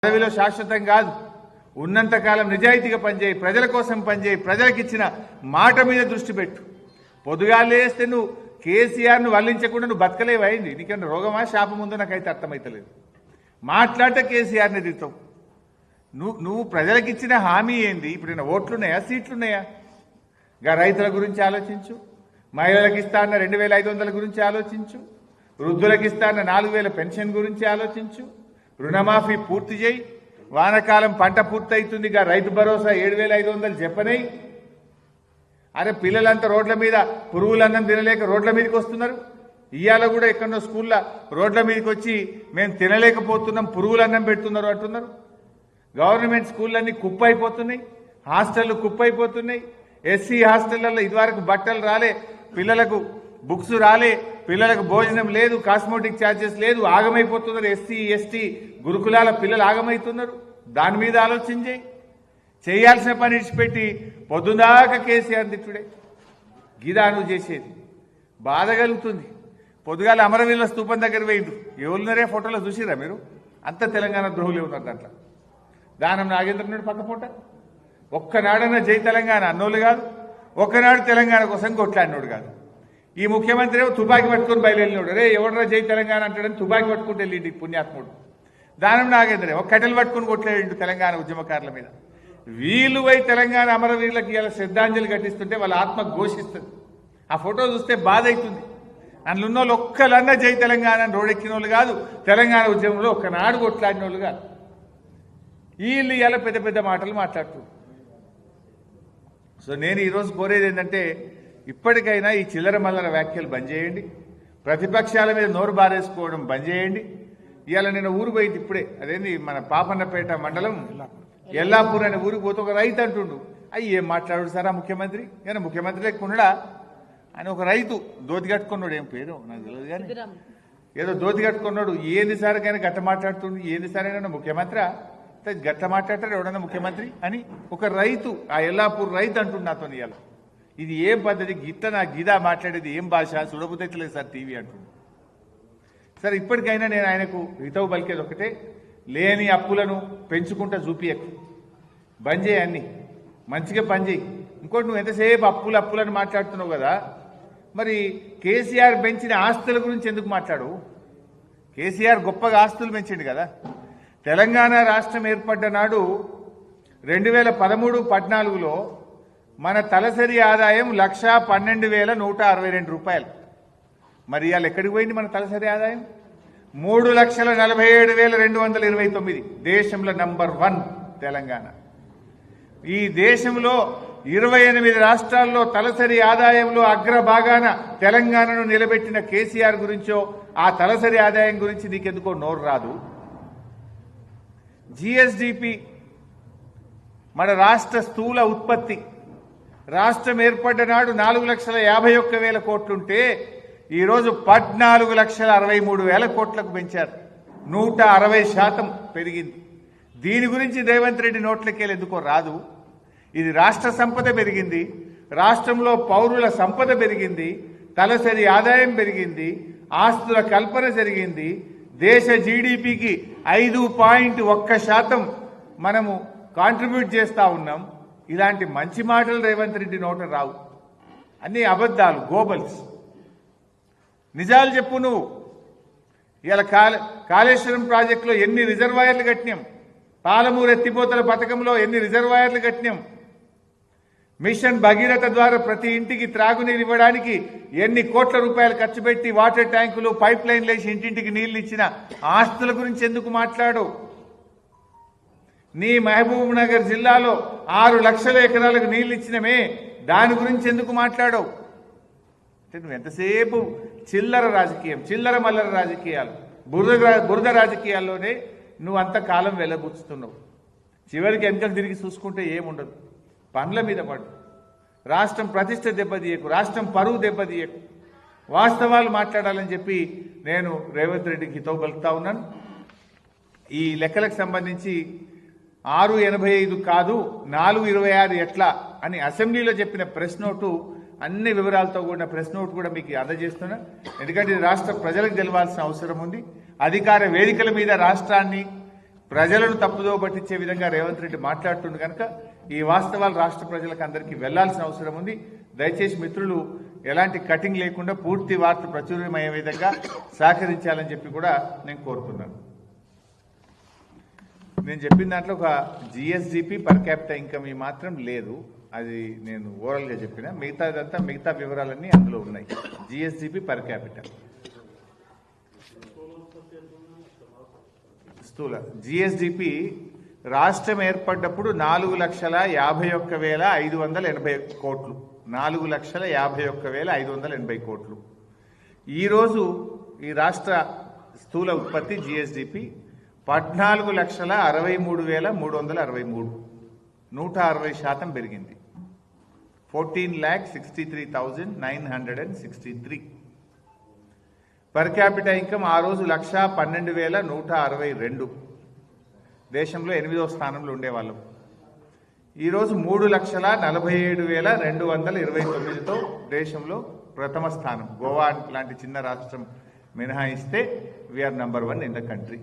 పదవిలో శాశ్వతం కాదు. ఉన్నంతకాలం నిజాయితీగా పనిచేయి, ప్రజల కోసం పనిచేయి, ప్రజలకు ఇచ్చిన మాట మీద దృష్టి పెట్టు. పొద్దుగాలేస్తే నువ్వు కేసీఆర్ను వల్లించకుండా నువ్వు బతకలేవైంది. నీకేమన్నా రోగమా శాపం ఉందో నాకైతే అర్థమవుతలేదు. మాట్లాడితే కేసీఆర్ని తిడతావు. నువ్వు ప్రజలకు ఇచ్చిన హామీ ఏంది? ఇప్పుడు ఓట్లున్నాయా, సీట్లున్నాయా? గా రైతుల గురించి ఆలోచించు, మహిళలకు ఇస్తా అన్న 2500 గురించి ఆలోచించు, వృద్ధులకు ఇస్తా అన్న 4000 పెన్షన్ గురించి ఆలోచించు, రుణమాఫీ పూర్తి చేయి, వానకాలం పంట పూర్తవుతుంది గా రైతు భరోసా 7500 చెప్పనై. అరే పిల్లలంతా రోడ్ల మీద పురుగులన్నం తినలేక రోడ్ల మీదకి వస్తున్నారు. ఇవాళ కూడా ఎక్కడో స్కూల్లో రోడ్ల మీదకి వచ్చి మేము తినలేకపోతున్నాం, పురుగులన్నం పెడుతున్నారు అంటున్నారు. గవర్నమెంట్ స్కూళ్ళన్నీ కుప్ప అయిపోతున్నాయి, హాస్టళ్లు కుప్ప అయిపోతున్నాయి. ఎస్సీ హాస్టళ్లలో ఇదివరకు బట్టలు రాలే, పిల్లలకు బుక్స్ రాలే, పిల్లలకు భోజనం లేదు, కాస్మోటిక్ ఛార్జెస్ లేదు, ఆగమైపోతున్నారు. ఎస్సీ ఎస్టీ గురుకులాల పిల్లలు ఆగమవుతున్నారు. దాని మీద ఆలోచించి చేయాల్సిన పని ఇచ్చిపెట్టి పొద్దుదాకా కేసీఆర్ తిట్టుడే గిదా నువ్వు చేసేది. బాధ కలుగుతుంది. పొద్దుగాల అమరవీరుల స్తూపం దగ్గర వేయండు. ఎవరున్నారే ఫోటోలో చూసిరా మీరు? అంత తెలంగాణ ద్రోహులే ఉన్నారు దాంట్లో. దానం నాగేంద్రనాడు పక్కపోట ఒక్కనాడన్నా జై తెలంగాణ అన్నోళ్ళు కాదు, ఒక్కనాడు తెలంగాణ కోసం కొట్లాడినోడు కాదు. ఈ ముఖ్యమంత్రి ఏమో తుపాకీ పట్టుకుని బయలుదేరినాడు. రే ఎవడరా జై తెలంగాణ అంటాడని తుపాకీ పట్టుకుంటే వెళ్ళిండి పుణ్యాత్ముడు. దానం నాగేంద్రే ఒక కట్టెలు పట్టుకుని కొట్లాడిండు తెలంగాణ ఉద్యమకారుల మీద. వీళ్ళు పోయి తెలంగాణ అమరవీరులకు ఇలా శ్రద్ధాంజలి ఘటిస్తుంటే వాళ్ళ ఆత్మ ఘోషిస్తుంది. ఆ ఫోటో చూస్తే బాధ అవుతుంది. అందులో ఉన్న వాళ్ళు ఒక్కలన్నా జై తెలంగాణ అని రోడెక్కిన వాళ్ళు కాదు, తెలంగాణ ఉద్యమంలో ఒక్కనాడు కొట్లాడిన వాళ్ళు కాదు. వీళ్ళు ఇలా పెద్ద పెద్ద మాటలు మాట్లాడుతున్నారు. సో నేను ఈరోజు కోరేది ఏంటంటే ఇప్పటికైనా ఈ చిల్లర మల్లర వ్యాఖ్యలు బంద్ చేయండి. ప్రతిపక్షాల మీద నోరు బారేసుకోవడం బంద్ చేయండి. ఇవాళ నేను ఊరు పోయింది ఇప్పుడే, అదేంది మన పాపన్నపేట మండలం ఎల్లాపూర్ అనే ఊరికి పోతే ఒక రైతు అంటుండు, అయ్యి ఏం మాట్లాడు సార్ ఆ ముఖ్యమంత్రి? కానీ ముఖ్యమంత్రి లేకుండా ఆయన ఒక రైతు దోతి కట్టుకున్నాడు, ఏం పేరు నాకు తెలియదు కానీ ఏదో దోతి కట్టుకున్నాడు. ఏంది సార్ కానీ గట్ట మాట్లాడుతుండు, ఏంది సార్ అయినా ముఖ్యమంత్రి గట్ట మాట్లాడతాడు ఎవడన్నా ముఖ్యమంత్రి అని ఒక రైతు, ఆ ఎల్లాపూర్ రైతు అంటుండు నాతో. ఇవాళ ఇది ఏం పద్ధతి? గిట్ట నా గిదా మాట్లాడేది ఏం భాష? సుడబుతలేదు సార్ టీవీ అంటుండు. సరే ఇప్పటికైనా నేను ఆయనకు హితవు పలికేది ఒకటే, లేని అప్పులను పెంచుకుంటా చూపియకు, బంద్ చేయి, అన్ని మంచిగా పని చేయి. ఇంకోటి నువ్వు ఎంతసేపు అప్పులను మాట్లాడుతున్నావు కదా, మరి కేసీఆర్ పెంచిన ఆస్తుల గురించి ఎందుకు మాట్లాడు? కేసీఆర్ గొప్పగా ఆస్తులు పెంచిండు కదా. తెలంగాణ రాష్ట్రం ఏర్పడ్డ నాడు 2013-14లో మన తలసరి ఆదాయం 1,12,162 రూపాయలు. మరి ఇవాళ ఎక్కడికి పోయింది మన తలసరి ఆదాయం? 3,47,229. దేశంలో నంబర్ 1 తెలంగాణ. ఈ దేశంలో 28 రాష్ట్రాల్లో తలసరి ఆదాయంలో అగ్రభాగాన తెలంగాణను నిలబెట్టిన కేసీఆర్ గురించో ఆ తలసరి ఆదాయం గురించి నీకెందుకో నోరు రాదు. జిఎస్డిపి మన రాష్ట్ర స్థూల ఉత్పత్తి రాష్ట్రం ఏర్పడ్డ నాడు 4,51,000 కోట్లుంటే ఈరోజు 14,63,000 కోట్లకు పెంచారు. 160% పెరిగింది. దీని గురించి రేవంత్ రెడ్డి నోట్లకెళ్ళి ఎందుకో రాదు. ఇది రాష్ట్ర సంపద పెరిగింది, రాష్ట్రంలో పౌరుల సంపద పెరిగింది, తలసరి ఆదాయం పెరిగింది, ఆస్తుల కల్పన జరిగింది, దేశ జీడిపికి 5.1% మనము కాంట్రిబ్యూట్ చేస్తా ఉన్నాం. ఇలాంటి మంచి మాటలు రేవంత్ రెడ్డి నోట రావు. అన్ని అబద్ధాలు, గోబల్స్. నిజాలు చెప్పు నువ్వు. ఇలా కాళేశ్వరం ప్రాజెక్టులో ఎన్ని రిజర్వాయర్లు కట్టినాం, పాలమూరు ఎత్తిపోతల పథకంలో ఎన్ని రిజర్వాయర్లు కట్టినాం, మిషన్ భగీరథ ద్వారా ప్రతి ఇంటికి త్రాగునీరు ఇవ్వడానికి ఎన్ని కోట్ల రూపాయలు ఖర్చు పెట్టి వాటర్ ట్యాంకులు, పైప్ లైన్లు వేసి ఇంటింటికి నీళ్లు ఇచ్చిన ఆస్తుల గురించి ఎందుకు మాట్లాడు? నీ మహబూబ్ నగర్ జిల్లాలో 6 లక్షల ఎకరాలకు నీళ్లు ఇచ్చినమే, దాని గురించి ఎందుకు మాట్లాడవు? నువ్వు ఎంతసేపు చిల్లర రాజకీయం, చిల్లర మల్లర రాజకీయాలు, బురద రాజకీయాల్లోనే నువ్వు అంతకాలం వెళ్ళబుచ్చుతున్నావు. చివరికి వెనుకకు తిరిగి చూసుకుంటే ఏముండదు. పనుల మీద పడు. రాష్ట్రం ప్రతిష్ట దెబ్బతీయకు, రాష్ట్రం పరువు దెబ్బతీయకు. వాస్తవాలు మాట్లాడాలని చెప్పి నేను రేవంత్ రెడ్డికి హితవు పలుకుతా ఉన్నాను. ఈ లెక్కలకు సంబంధించి 6.85 కాదు 4.26 ఎట్లా అని అసెంబ్లీలో చెప్పిన ప్రెస్ నోటు, అన్ని వివరాలతో కూడిన ప్రెస్ నోట్ కూడా మీకు అందజేస్తున్నా. ఎందుకంటే ఇది రాష్ట్ర ప్రజలకు తెలవాల్సిన అవసరం ఉంది. అధికార వేదికల మీద రాష్ట్రాన్ని ప్రజలను తప్పుదో పట్టించే విధంగా రేవంత్ రెడ్డి మాట్లాడుతుంది కనుక ఈ వాస్తవాలు రాష్ట్ర ప్రజలకు అందరికీ వెళ్లాల్సిన అవసరం ఉంది. దయచేసి మిత్రులు ఎలాంటి కటింగ్ లేకుండా పూర్తి వార్త ప్రచురణమయ్యే విధంగా సహకరించాలని చెప్పి కూడా నేను కోరుతున్నాను. నేను చెప్పిన దాంట్లో ఒక జిఎస్డిపి పర్ క్యాపిటల్ ఇన్కమ్ ఈ మాత్రం లేదు, అది నేను ఓవరాల్గా చెప్పిన. మిగతా వివరాలన్నీ అందులో ఉన్నాయి. జిఎస్డిపి పర్ క్యాపిటల్ స్థూల జిఎస్డిపి రాష్ట్రం ఏర్పడ్డప్పుడు 4,51,580 కోట్లు. 4,51,580 కోట్లు. ఈరోజు ఈ రాష్ట్ర స్థూల ఉత్పత్తి జిఎస్డిపి 14,63,363, 160% పెరిగింది. 14,63,963. పర్ క్యాపిటల్ ఇన్కమ్ ఆ రోజు 1,12,162, దేశంలో 8వ స్థానంలో ఉండేవాళ్ళం. ఈరోజు 3,47,229తో దేశంలో ప్రథమ స్థానం. గోవా లాంటి చిన్న రాష్ట్రం మినహాయిస్తే we are number 1 in the country.